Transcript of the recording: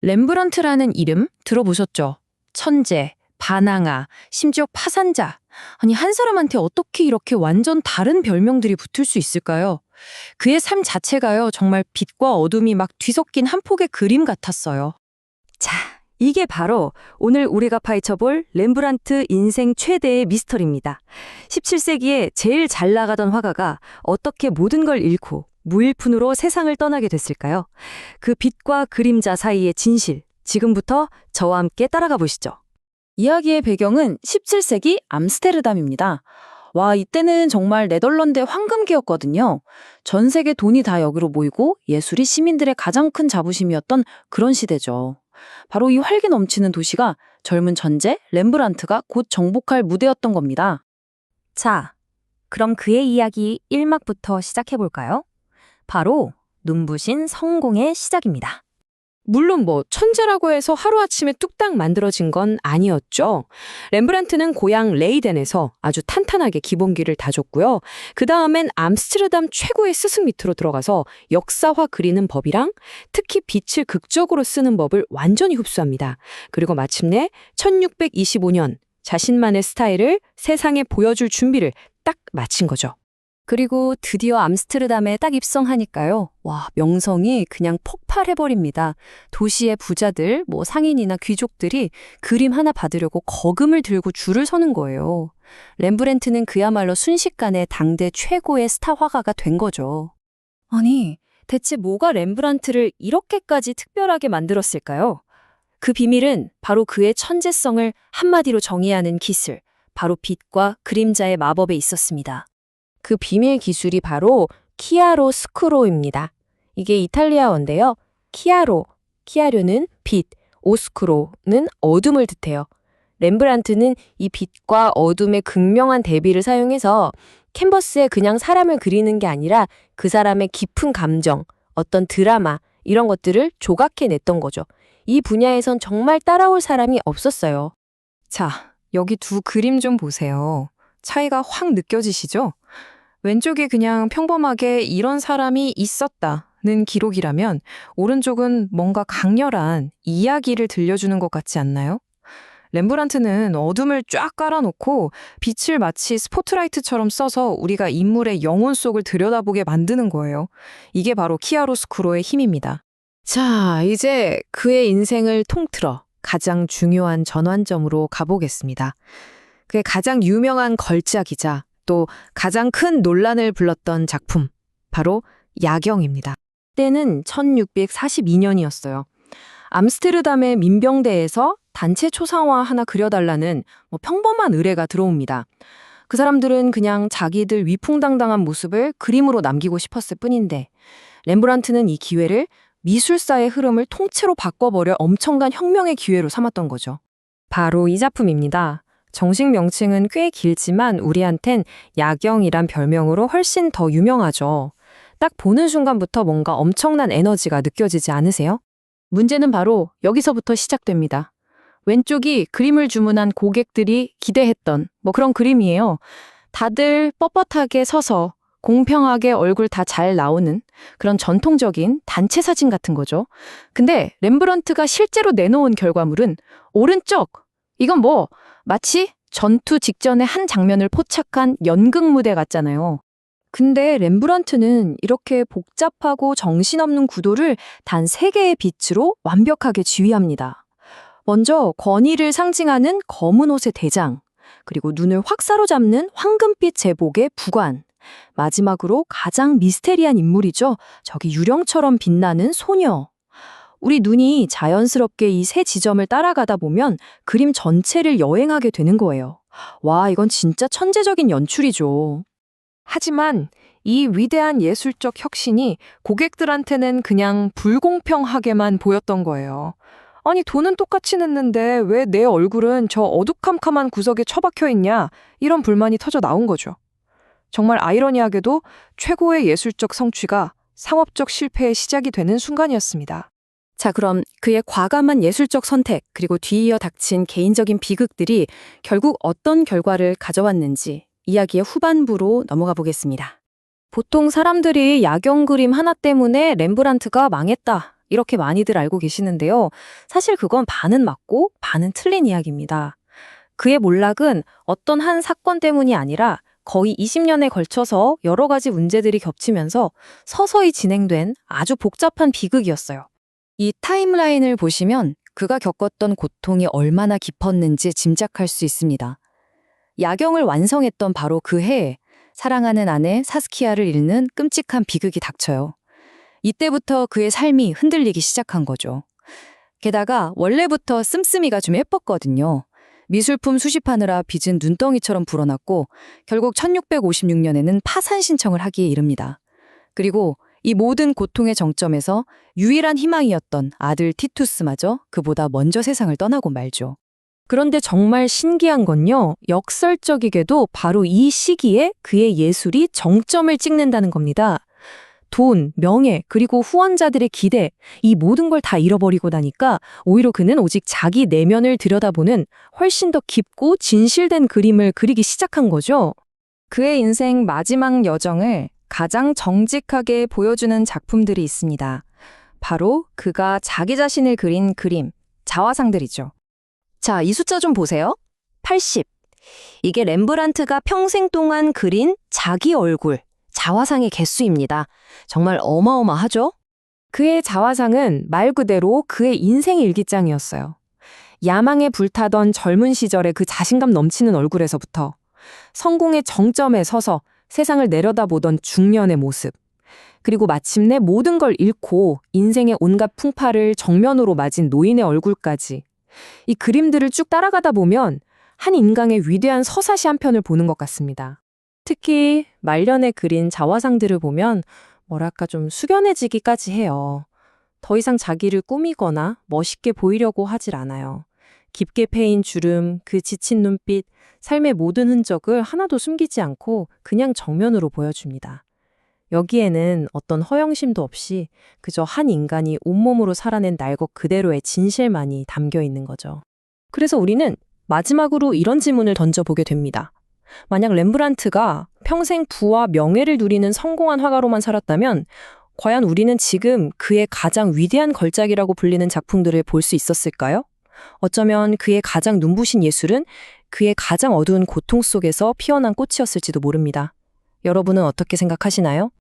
렘브란트라는 이름 들어보셨죠? 천재, 반항아, 심지어 파산자. 아니, 한 사람한테 어떻게 이렇게 완전 다른 별명들이 붙을 수 있을까요? 그의 삶 자체가요, 정말 빛과 어둠이 막 뒤섞인 한 폭의 그림 같았어요. 자, 이게 바로 오늘 우리가 파헤쳐볼 렘브란트 인생 최대의 미스터리입니다. 17세기에 제일 잘 나가던 화가가 어떻게 모든 걸 잃고 무일푼으로 세상을 떠나게 됐을까요? 그 빛과 그림자 사이의 진실, 지금부터 저와 함께 따라가 보시죠. 이야기의 배경은 17세기 암스테르담입니다. 와, 이때는 정말 네덜란드의 황금기였거든요. 전 세계 돈이 다 여기로 모이고 예술이 시민들의 가장 큰 자부심이었던 그런 시대죠. 바로 이 활기 넘치는 도시가 젊은 천재 렘브란트가 곧 정복할 무대였던 겁니다. 자, 그럼 그의 이야기 1막부터 시작해 볼까요? 바로 눈부신 성공의 시작입니다. 물론 천재라고 해서 하루아침에 뚝딱 만들어진 건 아니었죠. 렘브란트는 고향 레이덴에서 아주 탄탄하게 기본기를 다졌고요. 그 다음엔 암스테르담 최고의 스승 밑으로 들어가서 역사화 그리는 법이랑 특히 빛을 극적으로 쓰는 법을 완전히 흡수합니다. 그리고 마침내 1625년 자신만의 스타일을 세상에 보여줄 준비를 딱 마친 거죠. 그리고 드디어 암스테르담에 딱 입성하니까요. 와, 명성이 그냥 폭발해버립니다. 도시의 부자들, 상인이나 귀족들이 그림 하나 받으려고 거금을 들고 줄을 서는 거예요. 렘브란트는 그야말로 순식간에 당대 최고의 스타 화가가 된 거죠. 아니, 대체 뭐가 렘브란트를 이렇게까지 특별하게 만들었을까요? 그 비밀은 바로 그의 천재성을 한마디로 정의하는 기술, 바로 빛과 그림자의 마법에 있었습니다. 그 비밀 기술이 바로 키아로 스쿠로입니다. 이게 이탈리아어인데요. 키아로는 빛, 오스쿠로는 어둠을 뜻해요. 렘브란트는 이 빛과 어둠의 극명한 대비를 사용해서 캔버스에 그냥 사람을 그리는 게 아니라 그 사람의 깊은 감정, 어떤 드라마 이런 것들을 조각해냈던 거죠. 이 분야에선 정말 따라올 사람이 없었어요. 자, 여기 두 그림 좀 보세요. 차이가 확 느껴지시죠? 왼쪽이 그냥 평범하게 이런 사람이 있었다는 기록이라면 오른쪽은 뭔가 강렬한 이야기를 들려주는 것 같지 않나요? 렘브란트는 어둠을 쫙 깔아놓고 빛을 마치 스포트라이트처럼 써서 우리가 인물의 영혼 속을 들여다보게 만드는 거예요. 이게 바로 키아로스쿠로의 힘입니다. 자, 이제 그의 인생을 통틀어 가장 중요한 전환점으로 가보겠습니다. 그의 가장 유명한 걸작이자 또 가장 큰 논란을 불렀던 작품, 바로 야경입니다. 때는 1642년이었어요. 암스테르담의 민병대에서 단체 초상화 하나 그려달라는 평범한 의뢰가 들어옵니다. 그 사람들은 그냥 자기들 위풍당당한 모습을 그림으로 남기고 싶었을 뿐인데 렘브란트는 이 기회를 미술사의 흐름을 통째로 바꿔버려 엄청난 혁명의 기회로 삼았던 거죠. 바로 이 작품입니다. 정식 명칭은 꽤 길지만 우리한텐 야경이란 별명으로 훨씬 더 유명하죠. 딱 보는 순간부터 뭔가 엄청난 에너지가 느껴지지 않으세요? 문제는 바로 여기서부터 시작됩니다. 왼쪽이 그림을 주문한 고객들이 기대했던 그런 그림이에요. 다들 뻣뻣하게 서서 공평하게 얼굴 다 잘 나오는 그런 전통적인 단체 사진 같은 거죠. 근데 렘브란트가 실제로 내놓은 결과물은 오른쪽! 이건 마치 전투 직전의 한 장면을 포착한 연극 무대 같잖아요. 근데 렘브란트는 이렇게 복잡하고 정신없는 구도를 단 3개의 빛으로 완벽하게 지휘합니다. 먼저 권위를 상징하는 검은 옷의 대장, 그리고 눈을 확 사로잡는 황금빛 제복의 부관, 마지막으로 가장 미스테리한 인물이죠. 저기 유령처럼 빛나는 소녀. 우리 눈이 자연스럽게 이 세 지점을 따라가다 보면 그림 전체를 여행하게 되는 거예요. 와, 이건 진짜 천재적인 연출이죠. 하지만 이 위대한 예술적 혁신이 고객들한테는 그냥 불공평하게만 보였던 거예요. 아니, 돈은 똑같이 냈는데 왜 내 얼굴은 저 어두컴컴한 구석에 처박혀 있냐? 이런 불만이 터져 나온 거죠. 정말 아이러니하게도 최고의 예술적 성취가 상업적 실패의 시작이 되는 순간이었습니다. 자, 그럼 그의 과감한 예술적 선택, 그리고 뒤이어 닥친 개인적인 비극들이 결국 어떤 결과를 가져왔는지 이야기의 후반부로 넘어가 보겠습니다. 보통 사람들이 야경 그림 하나 때문에 렘브란트가 망했다, 이렇게 많이들 알고 계시는데요. 사실 그건 반은 맞고 반은 틀린 이야기입니다. 그의 몰락은 어떤 한 사건 때문이 아니라 거의 20년에 걸쳐서 여러 가지 문제들이 겹치면서 서서히 진행된 아주 복잡한 비극이었어요. 이 타임라인을 보시면 그가 겪었던 고통이 얼마나 깊었는지 짐작할 수 있습니다. 야경을 완성했던 바로 그 해에 사랑하는 아내 사스키아를 잃는 끔찍한 비극이 닥쳐요. 이때부터 그의 삶이 흔들리기 시작한 거죠. 게다가 원래부터 씀씀이가 좀 예뻤거든요. 미술품 수집하느라 빚은 눈덩이처럼 불어났고 결국 1656년에는 파산 신청을 하기에 이릅니다. 그리고 이 모든 고통의 정점에서 유일한 희망이었던 아들 티투스마저 그보다 먼저 세상을 떠나고 말죠. 그런데 정말 신기한 건요, 역설적이게도 바로 이 시기에 그의 예술이 정점을 찍는다는 겁니다. 돈, 명예, 그리고 후원자들의 기대, 이 모든 걸 다 잃어버리고 나니까 오히려 그는 오직 자기 내면을 들여다보는 훨씬 더 깊고 진실된 그림을 그리기 시작한 거죠. 그의 인생 마지막 여정을 가장 정직하게 보여주는 작품들이 있습니다. 바로 그가 자기 자신을 그린 그림, 자화상들이죠. 자, 이 숫자 좀 보세요. 80. 이게 렘브란트가 평생 동안 그린 자기 얼굴, 자화상의 개수입니다. 정말 어마어마하죠? 그의 자화상은 말 그대로 그의 인생 일기장이었어요. 야망에 불타던 젊은 시절의 그 자신감 넘치는 얼굴에서부터 성공의 정점에 서서 세상을 내려다보던 중년의 모습, 그리고 마침내 모든 걸 잃고 인생의 온갖 풍파를 정면으로 맞은 노인의 얼굴까지, 이 그림들을 쭉 따라가다 보면 한 인간의 위대한 서사시 한 편을 보는 것 같습니다. 특히 말년에 그린 자화상들을 보면 뭐랄까 좀 숙연해지기까지 해요. 더 이상 자기를 꾸미거나 멋있게 보이려고 하질 않아요. 깊게 패인 주름, 그 지친 눈빛, 삶의 모든 흔적을 하나도 숨기지 않고 그냥 정면으로 보여줍니다. 여기에는 어떤 허영심도 없이 그저 한 인간이 온몸으로 살아낸 날것 그대로의 진실만이 담겨 있는 거죠. 그래서 우리는 마지막으로 이런 질문을 던져보게 됩니다. 만약 렘브란트가 평생 부와 명예를 누리는 성공한 화가로만 살았다면 과연 우리는 지금 그의 가장 위대한 걸작이라고 불리는 작품들을 볼 수 있었을까요? 어쩌면 그의 가장 눈부신 예술은 그의 가장 어두운 고통 속에서 피어난 꽃이었을지도 모릅니다. 여러분은 어떻게 생각하시나요?